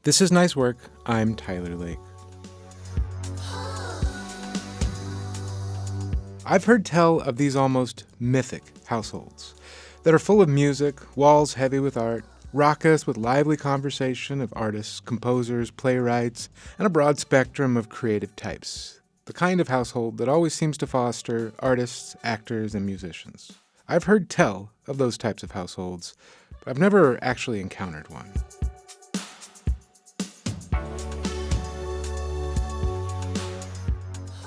This is Nice Work. I'm Tyler Lake. I've heard tell of these almost mythic households that are full of music, walls heavy with art, raucous with lively conversation of artists, composers, playwrights, and a broad spectrum of creative types. The kind of household that always seems to foster artists, actors, and musicians. I've heard tell of those types of households, but I've never actually encountered one.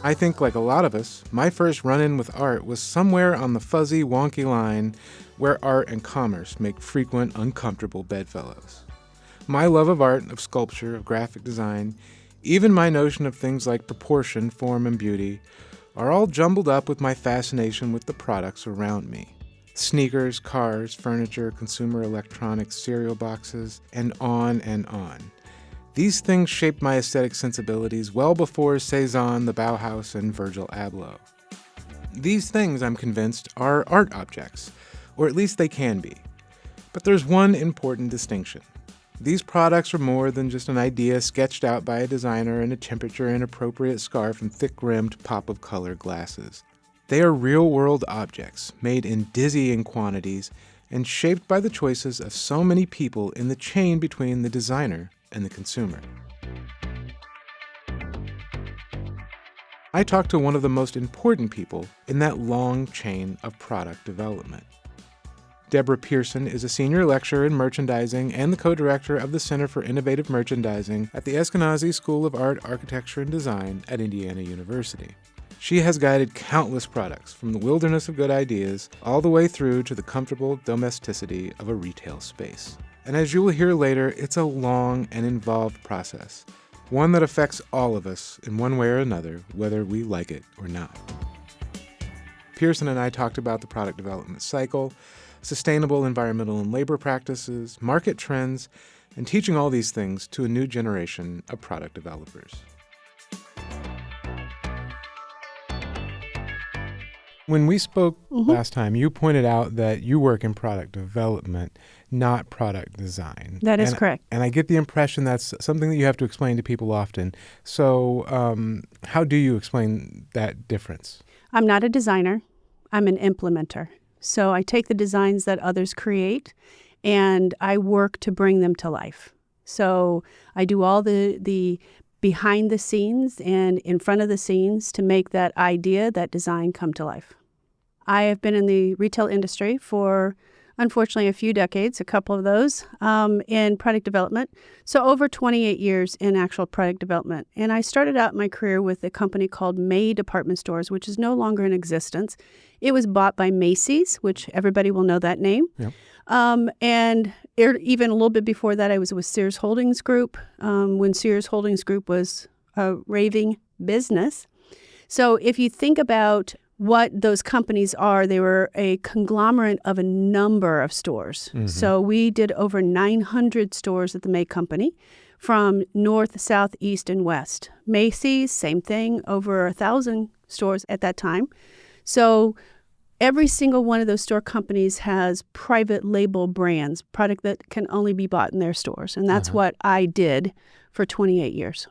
I think, like a lot of us, my first run-in with art was somewhere on the fuzzy, wonky line where art and commerce make frequent, uncomfortable bedfellows. My love of art, of sculpture, of graphic design, even my notion of things like proportion, form, and beauty, are all jumbled up with my fascination with the products around me. Sneakers, cars, furniture, consumer electronics, cereal boxes, and on and on. These things shaped my aesthetic sensibilities well before Cezanne, the Bauhaus, and Virgil Abloh. These things, I'm convinced, are art objects, or at least they can be. But there's one important distinction. These products are more than just an idea sketched out by a designer in a temperature-inappropriate scarf and thick-rimmed pop-of-color glasses. They are real-world objects, made in dizzying quantities, and shaped by the choices of so many people in the chain between the designer and the consumer. I talked to one of the most important people in that long chain of product development. Deborah Pearson is a senior lecturer in merchandising and the co-director of the Center for Innovative Merchandising at the Eskenazi School of Art, Architecture, and Design at Indiana University. She has guided countless products from the wilderness of good ideas all the way through to the comfortable domesticity of a retail space. And as you will hear later, it's a long and involved process, one that affects all of us in one way or another, whether we like it or not. Pearson and I talked about the product development cycle, sustainable environmental and labor practices, market trends, and teaching all these things to a new generation of product developers. When we spoke last time, you pointed out that you work in product development, not product design. That is correct. And I get the impression that's something that you have to explain to people often. So how do you explain that difference? I'm not a designer. I'm an implementer. So I take the designs that others create and I work to bring them to life. So I do all the behind the scenes and in front of the scenes to make that idea, that design come to life. I have been in the retail industry for, unfortunately, a few decades, a couple of those, in product development. So over 28 years in actual product development. And I started out my career with a company called May Department Stores, which is no longer in existence. It was bought by Macy's, which everybody will know that name. Yep. And even a little bit before that, I was with Sears Holdings Group, when Sears Holdings Group was a raving business. So if you think about what those companies are, they were a conglomerate of a number of stores. Mm-hmm. So we did over 900 stores at the May Company from north, south, east, and west. Macy's, same thing, over 1,000 stores at that time. So every single one of those store companies has private label brands, product that can only be bought in their stores. And that's what I did for 28 years.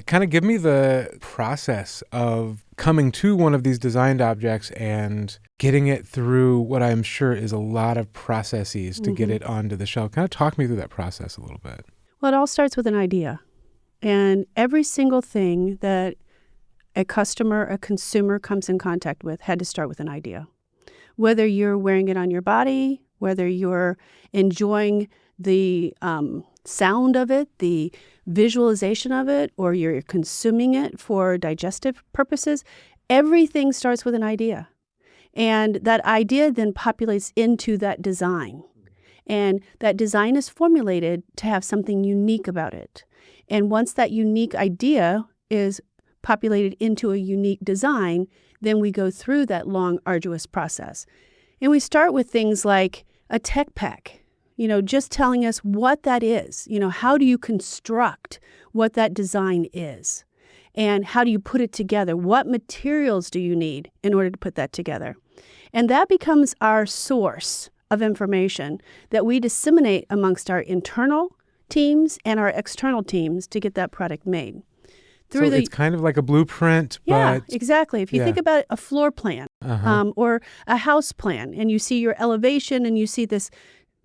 Kind of give me the process of coming to one of these designed objects and getting it through what I'm sure is a lot of processes to get it onto the shelf. Kind of talk me through that process a little bit. Well, it all starts with an idea. And every single thing that a customer, a consumer comes in contact with had to start with an idea. Whether you're wearing it on your body, whether you're enjoying the sound of it, the visualization of it, or you're consuming it for digestive purposes, everything starts with an idea. And that idea then populates into that design. And that design is formulated to have something unique about it. And once that unique idea is populated into a unique design, then we go through that long, arduous process. And we start with things like a tech pack, just telling us what that is. How do you construct what that design is? And how do you put it together? What materials do you need in order to put that together? And that becomes our source of information that we disseminate amongst our internal teams and our external teams to get that product made. It's kind of like a blueprint, yeah, but... exactly. If you think about a floor plan or a house plan, and you see your elevation and you see this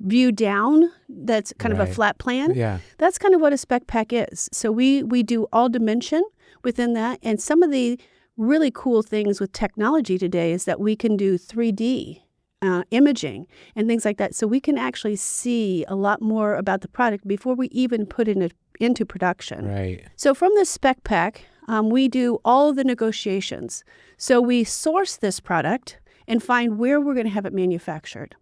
view down, that's kind of a flat plan. Yeah. That's kind of what a spec pack is. So we do all dimension within that. And some of the really cool things with technology today is that we can do 3D imaging and things like that. So we can actually see a lot more about the product before we even put it into production. Right. So from the spec pack, we do all of the negotiations. So we source this product and find where we're going to have it manufactured.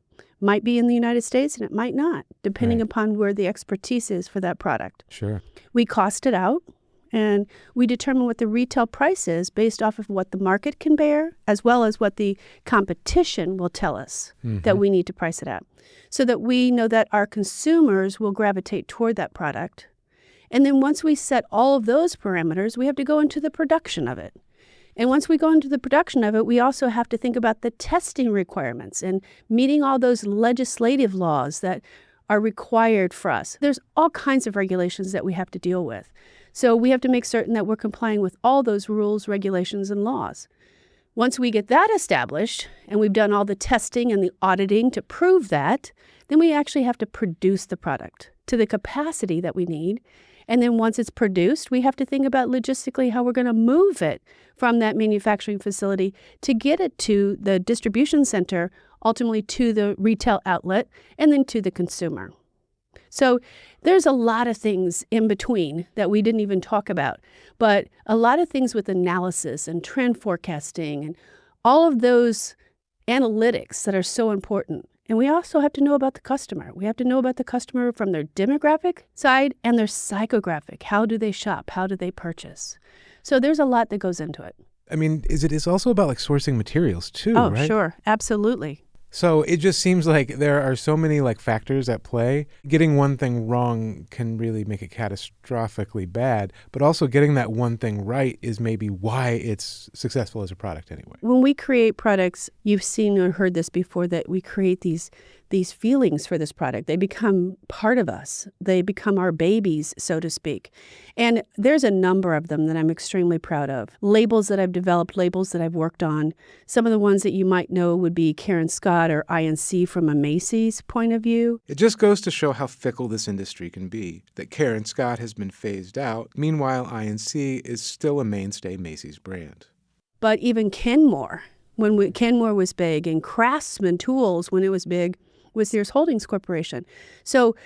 Might be in the United States and it might not, depending upon where the expertise is for that product. Sure. We cost it out and we determine what the retail price is based off of what the market can bear, as well as what the competition will tell us that we need to price it at, so that we know that our consumers will gravitate toward that product. And then once we set all of those parameters, we have to go into the production of it. And once we go into the production of it, we also have to think about the testing requirements and meeting all those legislative laws that are required for us. There's all kinds of regulations that we have to deal with. So we have to make certain that we're complying with all those rules, regulations, and laws. Once we get that established and we've done all the testing and the auditing to prove that, then we actually have to produce the product to the capacity that we need. And then once it's produced, we have to think about logistically how we're going to move it from that manufacturing facility to get it to the distribution center, ultimately to the retail outlet, and then to the consumer. So there's a lot of things in between that we didn't even talk about, but a lot of things with analysis and trend forecasting and all of those analytics that are so important. And we also have to know about the customer. We have to know about the customer from their demographic side and their psychographic. How do they shop? How do they purchase? So there's a lot that goes into it. I mean, it's also about like sourcing materials too, right? Oh, sure. Absolutely. So it just seems like there are so many like factors at play. Getting one thing wrong can really make it catastrophically bad, but also getting that one thing right is maybe why it's successful as a product anyway. When we create products, you've seen or heard this before, that we create these feelings for this product. They become part of us. They become our babies, so to speak. And there's a number of them that I'm extremely proud of. Labels that I've developed, labels that I've worked on. Some of the ones that you might know would be Karen Scott or INC from a Macy's point of view. It just goes to show how fickle this industry can be, that Karen Scott has been phased out. Meanwhile, INC is still a mainstay Macy's brand. But even Kenmore, when Kenmore was big, and Craftsman Tools, when it was big, was Sears Holdings Corporation. So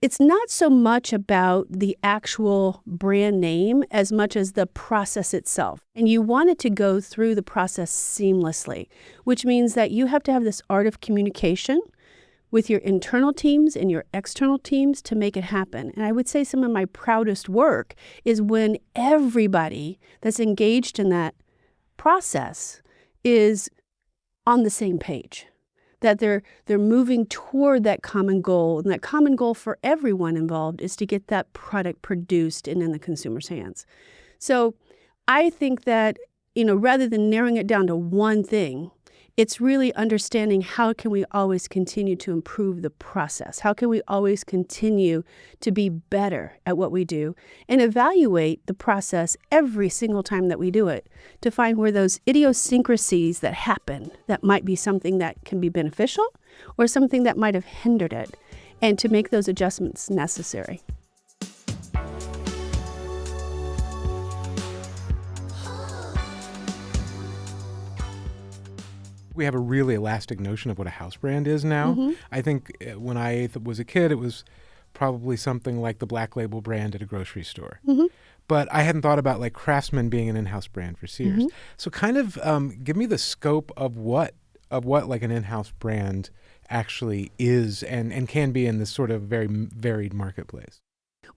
it's not so much about the actual brand name as much as the process itself. And you want it to go through the process seamlessly, which means that you have to have this art of communication with your internal teams and your external teams to make it happen. And I would say some of my proudest work is when everybody that's engaged in that process is on the same page, that they're moving toward that common goal. And that common goal for everyone involved is to get that product produced and in the consumer's hands. So I think that, rather than narrowing it down to one thing, it's really understanding how can we always continue to improve the process? How can we always continue to be better at what we do and evaluate the process every single time that we do it to find where those idiosyncrasies that happen that might be something that can be beneficial or something that might have hindered it, and to make those adjustments necessary. We have a really elastic notion of what a house brand is now. Mm-hmm. I think when I was a kid, it was probably something like the Black Label brand at a grocery store. Mm-hmm. But I hadn't thought about like Craftsman being an in-house brand for Sears. Mm-hmm. So kind of give me the scope of what like an in-house brand actually is and can be in this sort of very varied marketplace.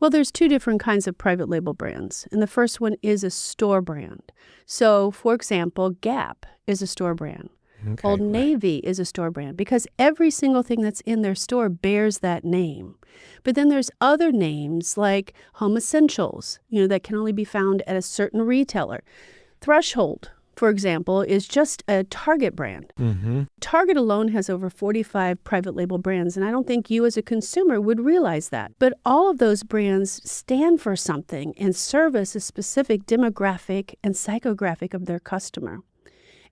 Well, there's two different kinds of private label brands. And the first one is a store brand. So, for example, Gap is a store brand. Okay, Old Navy is a store brand because every single thing that's in their store bears that name. But then there's other names like Home Essentials, that can only be found at a certain retailer. Threshold for example, is just a Target brand. Mm-hmm. Target alone has over 45 private label brands, and I don't think you as a consumer would realize that. But all of those brands stand for something and service a specific demographic and psychographic of their customer.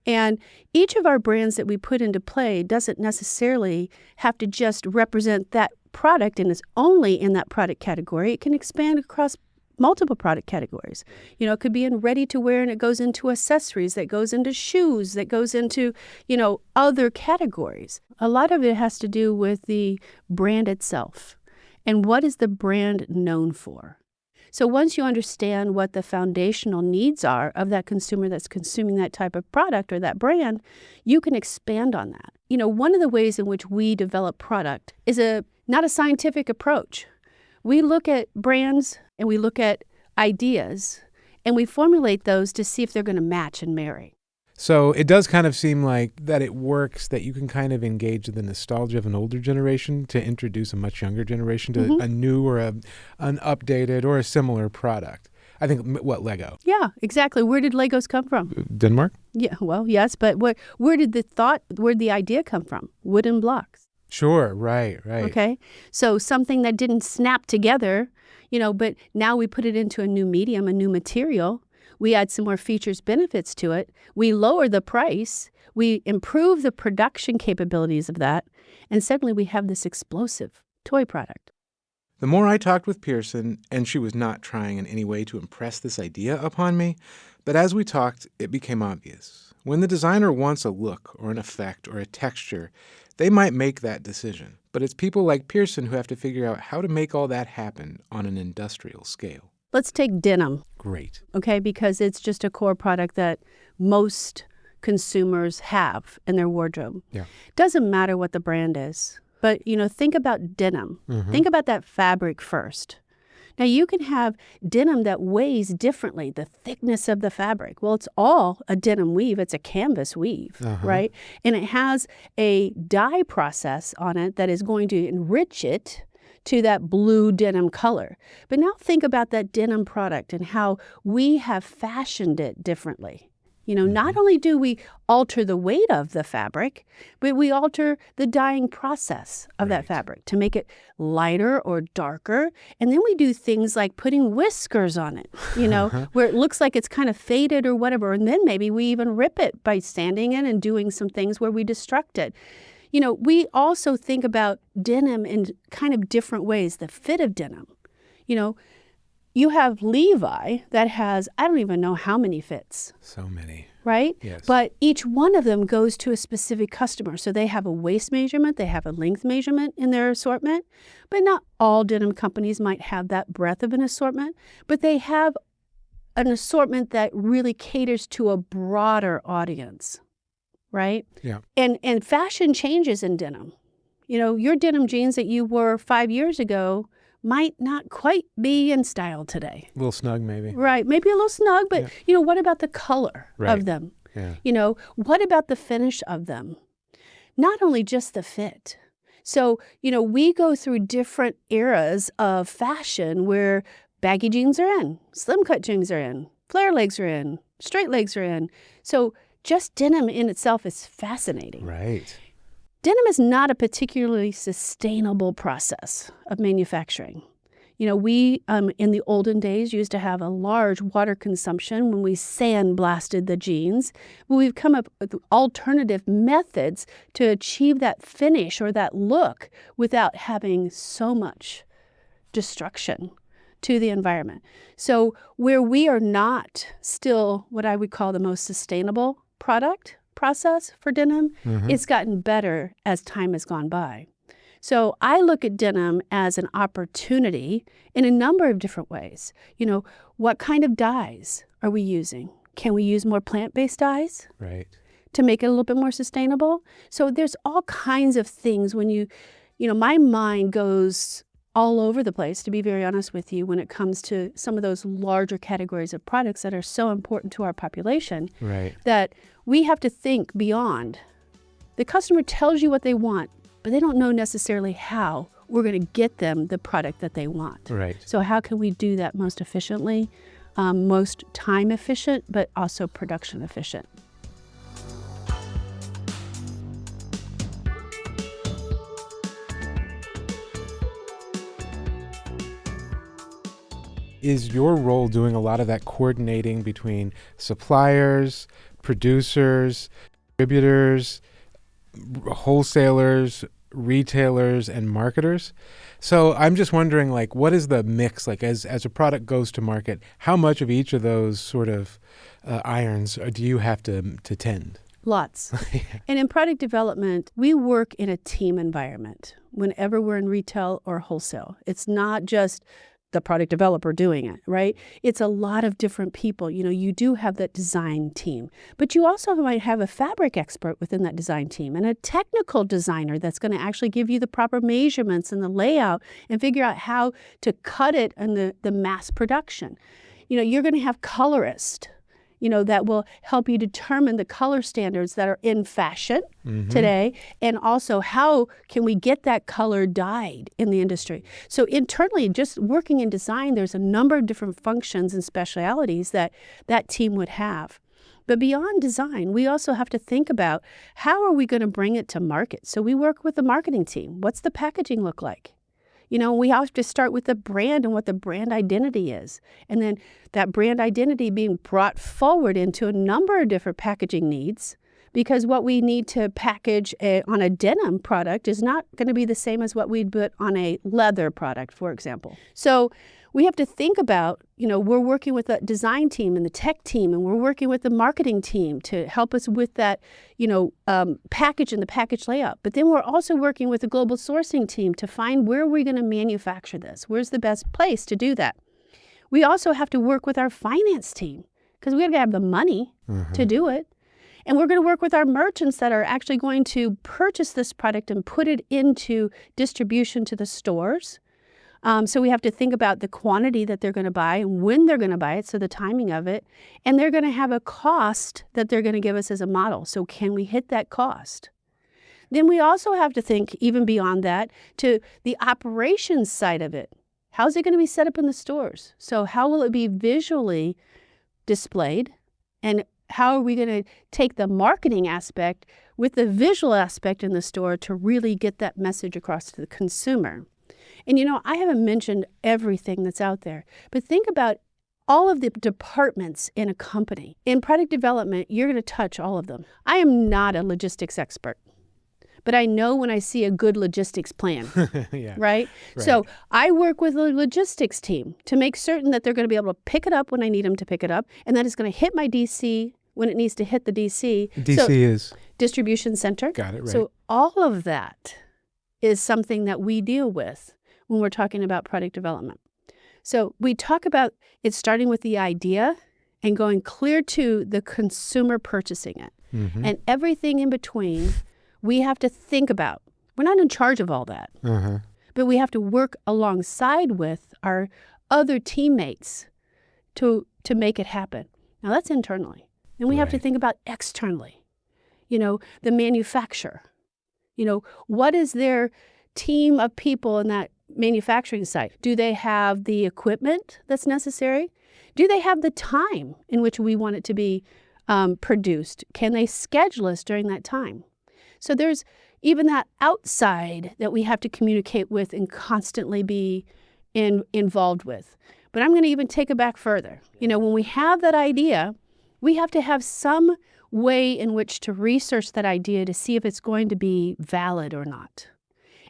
And each of our brands that we put into play doesn't necessarily have to just represent that product and is only in that product category. It can expand across multiple product categories. It could be in ready to wear and it goes into accessories, that goes into shoes, that goes into, other categories. A lot of it has to do with the brand itself and what is the brand known for. So once you understand what the foundational needs are of that consumer that's consuming that type of product or that brand, you can expand on that. One of the ways in which we develop product is not a scientific approach. We look at brands and we look at ideas and we formulate those to see if they're going to match and marry. So it does kind of seem like that it works, that you can kind of engage the nostalgia of an older generation to introduce a much younger generation to a new or an updated or a similar product. I think, Lego? Yeah, exactly. Where did Legos come from? Denmark? Yeah, well, yes, but where did the idea come from? Wooden blocks. Sure, right. Okay, so something that didn't snap together, but now we put it into a new medium, a new material. We add some more features, benefits to it. We lower the price. We improve the production capabilities of that. And suddenly we have this explosive toy product. The more I talked with Pearson, and she was not trying in any way to impress this idea upon me, but as we talked, it became obvious. When the designer wants a look or an effect or a texture, they might make that decision. But it's people like Pearson who have to figure out how to make all that happen on an industrial scale. Let's take denim. Great. Okay, because it's just a core product that most consumers have in their wardrobe. Yeah. Doesn't matter what the brand is, but think about denim. Think about that fabric first. Now you can have denim that weighs differently, the thickness of the fabric. Well, it's all a denim weave. It's a canvas weave, right? And it has a dye process on it that is going to enrich it to that blue denim color. But now think about that denim product and how we have fashioned it differently. Not only do we alter the weight of the fabric, but we alter the dyeing process of that fabric to make it lighter or darker. And then we do things like putting whiskers on it, where it looks like it's kind of faded or whatever. And then maybe we even rip it by sanding it and doing some things where we destruct it. We also think about denim in kind of different ways, the fit of denim. You have Levi that has, I don't even know how many fits. So many. Right? Yes. But each one of them goes to a specific customer. So they have a waist measurement, they have a length measurement in their assortment. But not all denim companies might have that breadth of an assortment, but they have an assortment that really caters to a broader audience. Right? Yeah. And fashion changes in denim. Your denim jeans that you wore 5 years ago might not quite be in style today. A little snug, maybe. Right. Maybe a little snug, but, what about the color of them? Yeah. What about the finish of them? Not only just the fit. So, we go through different eras of fashion where baggy jeans are in, slim cut jeans are in, flare legs are in, straight legs are in. So just denim in itself is fascinating. Right. Denim is not a particularly sustainable process of manufacturing. We, in the olden days, used to have a large water consumption when we sandblasted the jeans. But we've come up with alternative methods to achieve that finish or that look without having so much destruction to the environment. So where we are not still what I would call the most sustainable process for denim, it's gotten better as time has gone by. So I look at denim as an opportunity in a number of different ways. What kind of dyes are we using? Can we use more plant-based dyes? Right. To make it a little bit more sustainable? So there's all kinds of things when my mind goes all over the place, to be very honest with you, when it comes to some of those larger categories of products that are so important to our population, right, that we have to think beyond. The customer tells you what they want, but they don't know necessarily how we're going to get them the product that they want. Right. So how can we do that most efficiently? most time efficient, but also production efficient. Is your role doing a lot of that coordinating between suppliers, producers, distributors, wholesalers, retailers, and marketers? So I'm just wondering, like, what is the mix? Like, as a product goes to market, how much of each of those sort of irons do you have to tend? Lots. Yeah. And in product development, we work in a team environment whenever we're in retail or wholesale. It's not just the product developer doing it, right? It's a lot of different people. You do have that design team, but you also might have a fabric expert within that design team and a technical designer that's going to actually give you the proper measurements and the layout and figure out how to cut it in the mass production. You're going to have colorists, that will help you determine the color standards that are in fashion today, and also how can we get that color dyed in the industry. So internally, just working in design, there's a number of different functions and specialities that team would have. But beyond design, we also have to think about how are we going to bring it to market. So we work with the marketing team. What's the packaging look like? We have to start with the brand and what the brand identity is. And then that brand identity being brought forward into a number of different packaging needs, because what we need to package on a denim product is not going to be the same as what we'd put on a leather product, for example. So we have to think about, we're working with the design team and the tech team, and we're working with the marketing team to help us with that, package and the package layout. But then we're also working with the global sourcing team to find where we're going to manufacture this. Where's the best place to do that? We also have to work with our finance team because we got to have the money to do it. And we're going to work with our merchants that are actually going to purchase this product and put it into distribution to the stores. So we have to think about the quantity that they're going to buy and when they're going to buy it, so the timing of it. And they're going to have a cost that they're going to give us as a model. So can we hit that cost? Then we also have to think even beyond that to the operations side of it. How's it going to be set up in the stores? So how will it be visually displayed? And how are we going to take the marketing aspect with the visual aspect in the store to really get that message across to the consumer? And I haven't mentioned everything that's out there, but think about all of the departments in a company. In product development, you're going to touch all of them. I am not a logistics expert, but I know when I see a good logistics plan, Yeah. right? So I work with the logistics team to make certain that they're going to be able to pick it up when I need them to pick it up, and that it's going to hit my DC when it needs to hit the DC. DC is? Distribution center. Got it, right. So all of that is something that we deal with when we're talking about product development. So we talk about it starting with the idea and going clear to the consumer purchasing it. And everything in between, we have to think about. We're not in charge of all that, but we have to work alongside with our other teammates to make it happen. Now that's internally. And we have to think about externally, the manufacturer. What is their team of people in that manufacturing site? Do they have the equipment that's necessary? Do they have the time in which we want it to be produced? Can they schedule us during that time? So there's even that outside that we have to communicate with and constantly be involved with. But I'm going to even take it back further. When we have that idea, we have to have some way in which to research that idea to see if it's going to be valid or not.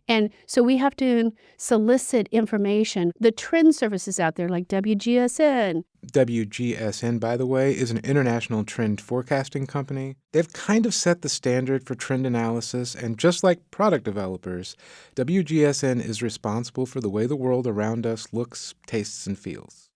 And so we have to solicit information. The trend services out there like WGSN. WGSN, by the way, is an international trend forecasting company. They've kind of set the standard for trend analysis, and just like product developers, WGSN is responsible for the way the world around us looks, tastes, and feels.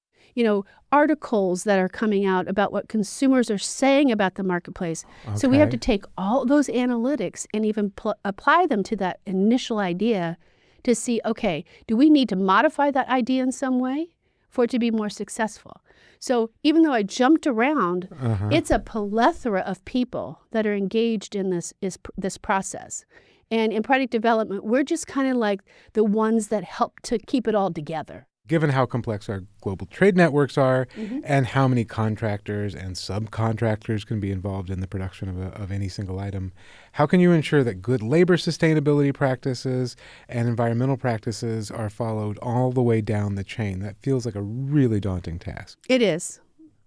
Articles that are coming out about what consumers are saying about the marketplace. Okay. So we have to take all those analytics and even apply them to that initial idea to see, okay, do we need to modify that idea in some way for it to be more successful? So even though I jumped around, it's a plethora of people that are engaged in this process. And in product development, we're just kind of like the ones that help to keep it all together. Given how complex our global trade networks are Mm-hmm. and how many contractors and subcontractors can be involved in the production of any single item, how can you ensure that good labor sustainability practices and environmental practices are followed all the way down the chain? That feels like a really daunting task. It is.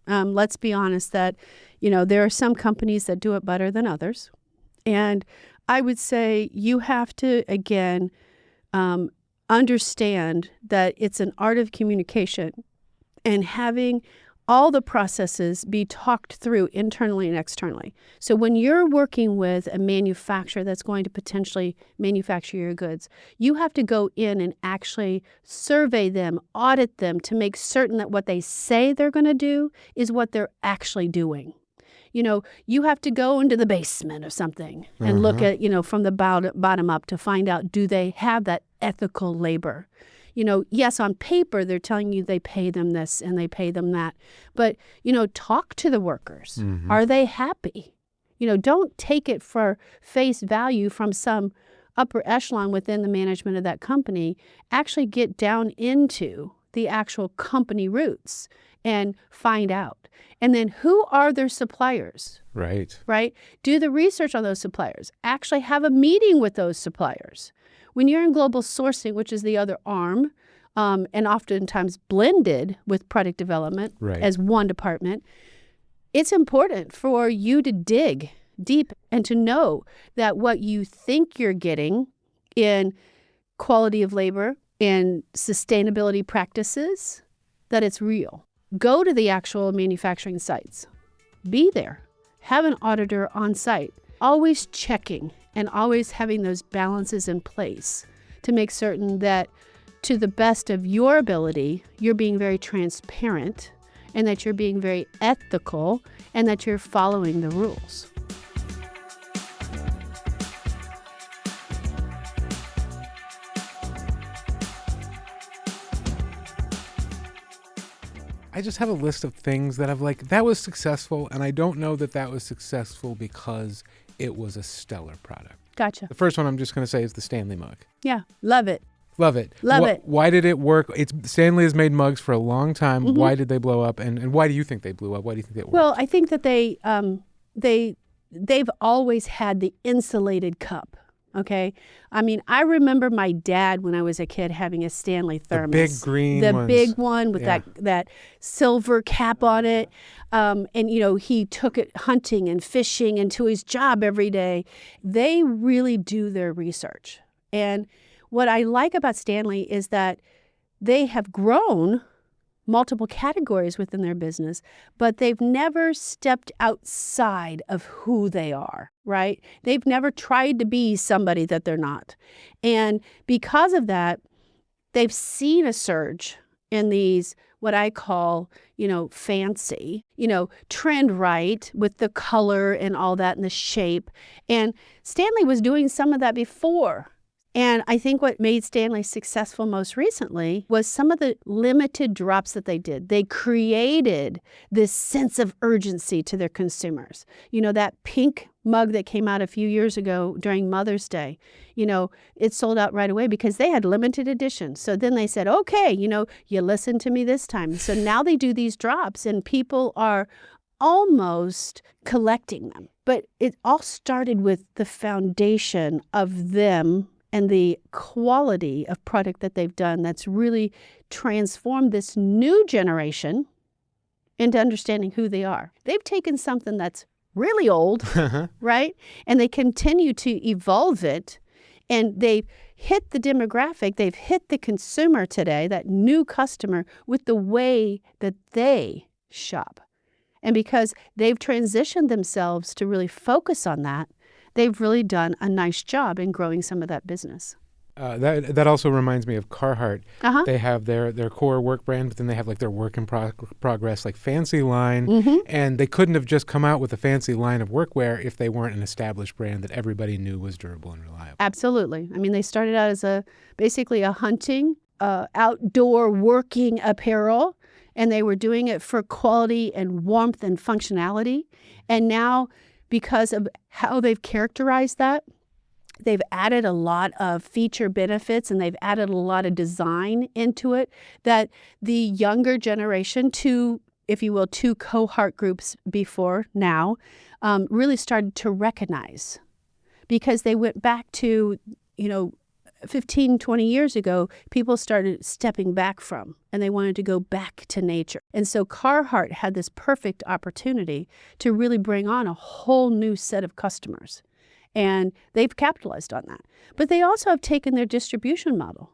Let's be honest that, there are some companies that do it better than others. And I would say you have to, again, understand that it's an art of communication and having all the processes be talked through internally and externally. So when you're working with a manufacturer that's going to potentially manufacture your goods, you have to go in and actually survey them, audit them to make certain that what they say they're going to do is what they're actually doing. You have to go into the basement of something and look at, from the bottom up to find out, do they have that ethical labor? Yes, on paper, they're telling you they pay them this and they pay them that. But, talk to the workers. Mm-hmm. Are they happy? Don't take it for face value from some upper echelon within the management of that company. Actually get down into the actual company roots and find out. And then who are their suppliers? Right. Right? Do the research on those suppliers. Actually have a meeting with those suppliers. When you're in global sourcing, which is the other arm, and oftentimes blended with product development as one department, it's important for you to dig deep and to know that what you think you're getting in quality of labor and sustainability practices, that it's real. Go to the actual manufacturing sites. Be there. Have an auditor on site. Always checking and always having those balances in place to make certain that to the best of your ability, you're being very transparent and that you're being very ethical and that you're following the rules. I just have a list of things that I've that was successful, and I don't know that was successful because it was a stellar product. Gotcha. The first one I'm just going to say is the Stanley mug. Yeah, love it. Love it. Love it. Why did it work? Stanley has made mugs for a long time. Mm-hmm. Why did they blow up? And why do you think they blew up? Why do you think they worked? Well, I think that they've always had the insulated cup. Okay. I mean, I remember my dad when I was a kid having a Stanley thermos. The big green The ones. big one with that silver cap on it. And, he took it hunting and fishing and to his job every day. They really do their research. And what I like about Stanley is that they have grown multiple categories within their business, but they've never stepped outside of who they are, right? They've never tried to be somebody that they're not. And because of that, they've seen a surge in these, what I call, fancy, trend right with the color and all that and the shape. And Stanley was doing some of that before. And I think what made Stanley successful most recently was some of the limited drops that they did. They created this sense of urgency to their consumers. That pink mug that came out a few years ago during Mother's Day, it sold out right away because they had limited editions. So then they said, okay, you listened to me this time. So now they do these drops and people are almost collecting them. But it all started with the foundation of them and the quality of product that they've done that's really transformed this new generation into understanding who they are. They've taken something that's really old, right? And they continue to evolve it. And they've hit the demographic, they've hit the consumer today, that new customer, with the way that they shop. And because they've transitioned themselves to really focus on that, they've really done a nice job in growing some of that business. That also reminds me of Carhartt. Uh-huh. They have their core work brand, but then they have their work in progress, fancy line. Mm-hmm. And they couldn't have just come out with a fancy line of workwear if they weren't an established brand that everybody knew was durable and reliable. Absolutely. I mean, they started out as basically a hunting, outdoor working apparel, and they were doing it for quality and warmth and functionality. And now, because of how they've characterized that, They've added a lot of feature benefits and they've added a lot of design into it that the younger generation, if you will, two cohort groups before now, really started to recognize, because they went back to, 15, 20 years ago, people started stepping back from, and they wanted to go back to nature. And so Carhartt had this perfect opportunity to really bring on a whole new set of customers. And they've capitalized on that. But they also have taken their distribution model.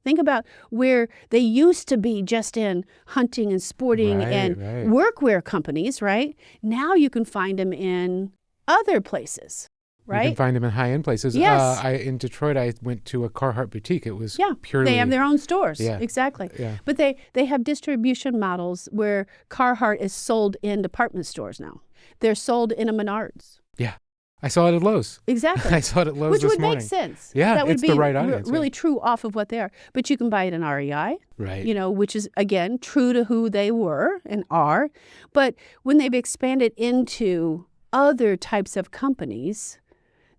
Think about where they used to be just in hunting and sporting and workwear companies, right? Now you can find them in other places. Right? You can find them in high-end places. Yes. In Detroit, I went to a Carhartt boutique. It was purely... They have their own stores. Yeah. Exactly. Yeah. But they have distribution models where Carhartt is sold in department stores now. They're sold in a Menards. Yeah. I saw it at Lowe's. Exactly. I saw it at Lowe's Which this would morning. make sense. Yeah, that would it's be the right audience. really true off of what they are. But you can buy it in REI. Right. Which is, again, true to who they were and are. But when they've expanded into other types of companies,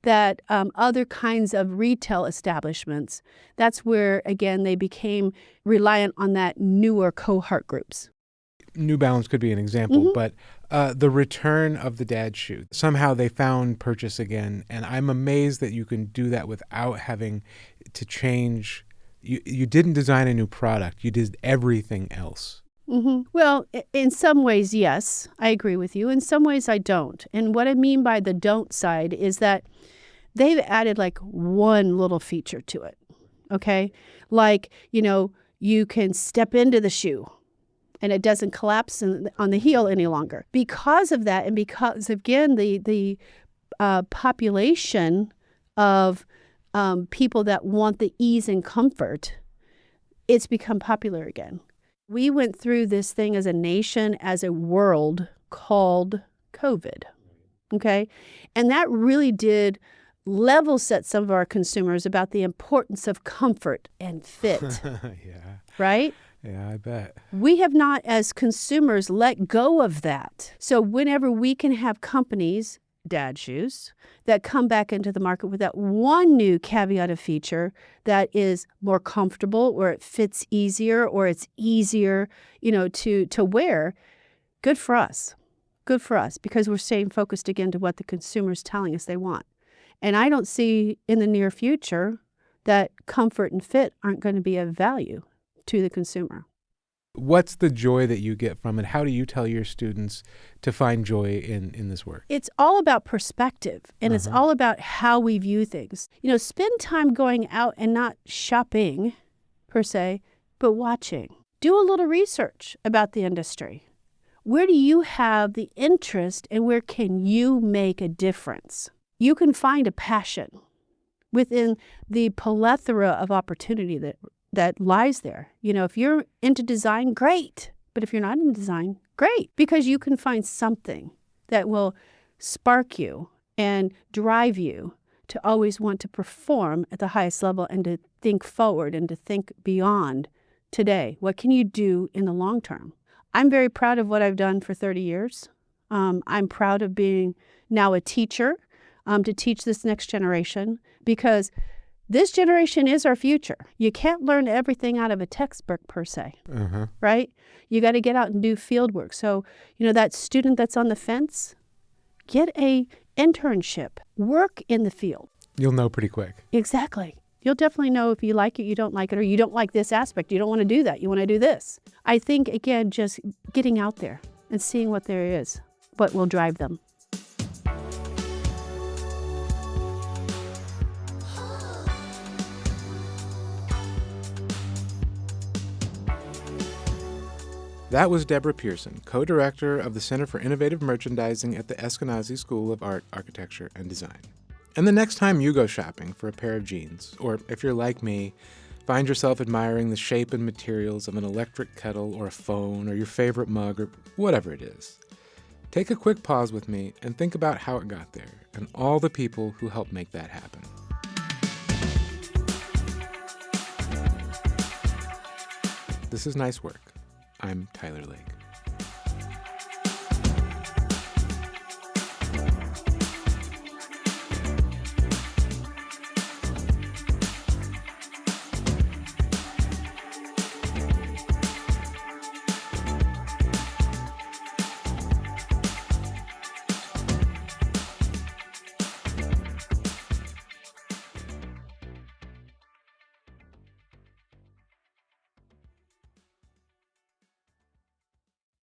that other kinds of retail establishments, that's where, again, they became reliant on that newer cohort groups. New Balance could be an example, but the return of the dad shoe, somehow they found purchase again, and I'm amazed that you can do that without having to change. You didn't design a new product. You did everything else. Well, in some ways, yes, I agree with you. In some ways, I don't. And what I mean by the don't side is that they've added like one little feature to it, okay? Like, you can step into the shoe and it doesn't collapse on the heel any longer. Because of that, and because, again, the population of people that want the ease and comfort, it's become popular again. We went through this thing as a nation, as a world, called COVID, okay? And that really did level set some of our consumers about the importance of comfort and fit. Yeah. Right? Yeah, I bet. We have not, as consumers, let go of that. So whenever we can have companies, dad shoes, that come back into the market with that one new caveat of feature that is more comfortable, or it fits easier, or it's easier, to wear, good for us. Good for us, because we're staying focused again to what the consumer's telling us they want. And I don't see in the near future that comfort and fit aren't going to be of value to the consumer. What's the joy that you get from it? How do you tell your students to find joy in this work? It's all about perspective, and it's all about how we view things. Spend time going out and not shopping, per se, but watching. Do a little research about the industry. Where do you have the interest, and where can you make a difference? You can find a passion within the plethora of opportunity that lies there. If you're into design, great. But if you're not in design, great. Because you can find something that will spark you and drive you to always want to perform at the highest level, and to think forward and to think beyond today. What can you do in the long term? I'm very proud of what I've done for 30 years. I'm proud of being now a teacher, to teach this next generation, because this generation is our future. You can't learn everything out of a textbook, per se, right? You got to get out and do field work. So, that student that's on the fence, get a internship, work in the field. You'll know pretty quick. Exactly. You'll definitely know if you like it, you don't like it, or you don't like this aspect. You don't want to do that. You want to do this. I think, again, just getting out there and seeing what there is, what will drive them. That was Deborah Pearson, co-director of the Center for Innovative Merchandising at the Eskenazi School of Art, Architecture, and Design. And the next time you go shopping for a pair of jeans, or if you're like me, find yourself admiring the shape and materials of an electric kettle or a phone or your favorite mug or whatever it is, take a quick pause with me and think about how it got there and all the people who helped make that happen. This is Nice Work. I'm Tyler Lake.